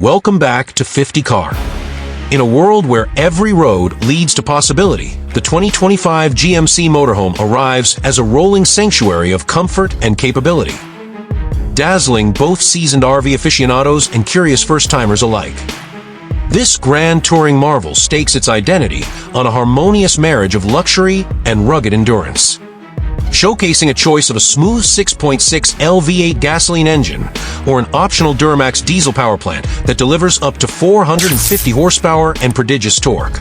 Welcome back to 50 Car. In a world where every road leads to possibility, the 2025 GMC Motorhome arrives as a rolling sanctuary of comfort and capability, dazzling both seasoned RV aficionados and curious first-timers alike. This grand touring marvel stakes its identity on a harmonious marriage of luxury and rugged endurance. Showcasing a choice of a smooth 6.6L V8 gasoline engine or an optional Duramax diesel powerplant that delivers up to 450 horsepower and prodigious torque.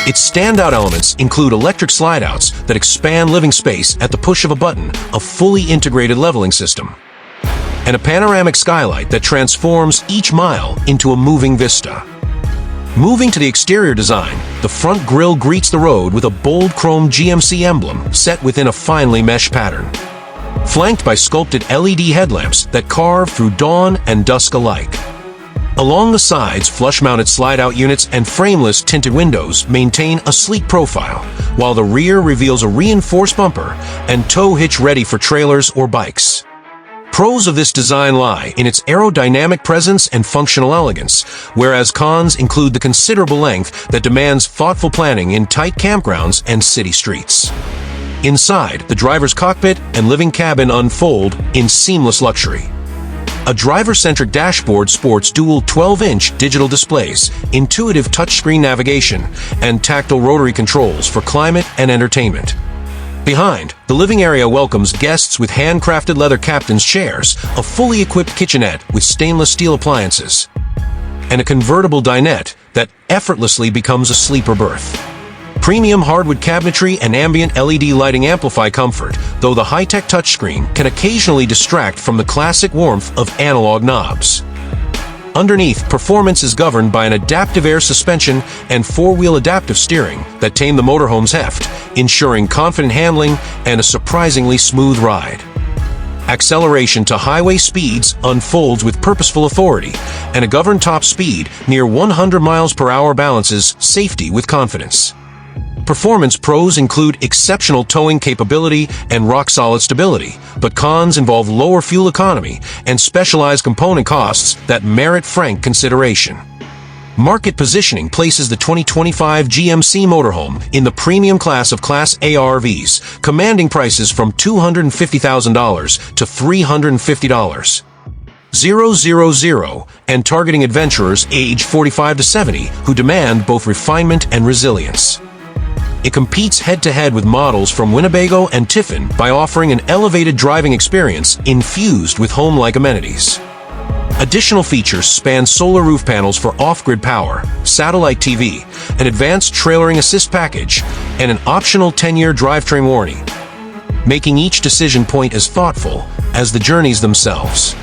Its standout elements include electric slide-outs that expand living space at the push of a button, a fully integrated leveling system, and a panoramic skylight that transforms each mile into a moving vista. Moving to the exterior design, the front grille greets the road with a bold chrome GMC emblem set within a finely meshed pattern, flanked by sculpted LED headlamps that carve through dawn and dusk alike. Along the sides, flush-mounted slide-out units and frameless tinted windows maintain a sleek profile, while the rear reveals a reinforced bumper and tow hitch ready for trailers or bikes. Pros of this design lie in its aerodynamic presence and functional elegance, whereas cons include the considerable length that demands thoughtful planning in tight campgrounds and city streets. Inside, the driver's cockpit and living cabin unfold in seamless luxury. A driver-centric dashboard sports dual 12-inch digital displays, intuitive touchscreen navigation, and tactile rotary controls for climate and entertainment. Behind, the living area welcomes guests with handcrafted leather captain's chairs, a fully equipped kitchenette with stainless steel appliances, and a convertible dinette that effortlessly becomes a sleeper berth. Premium hardwood cabinetry and ambient LED lighting amplify comfort, though the high-tech touchscreen can occasionally distract from the classic warmth of analog knobs. Underneath, performance is governed by an adaptive air suspension and four-wheel adaptive steering that tame the motorhome's heft, ensuring confident handling and a surprisingly smooth ride. Acceleration to highway speeds unfolds with purposeful authority, and a governed top speed near 100 miles per hour balances safety with confidence. Performance pros include exceptional towing capability and rock-solid stability, but cons involve lower fuel economy and specialized component costs that merit frank consideration. Market positioning places the 2025 GMC Motorhome in the premium class of Class A RVs, commanding prices from $250,000 to $350. 000 and targeting adventurers age 45 to 70 who demand both refinement and resilience. It competes head-to-head with models from Winnebago and Tiffin by offering an elevated driving experience infused with home-like amenities. Additional features span solar roof panels for off-grid power, satellite TV, an advanced trailering assist package, and an optional 10-year drivetrain warranty, making each decision point as thoughtful as the journeys themselves.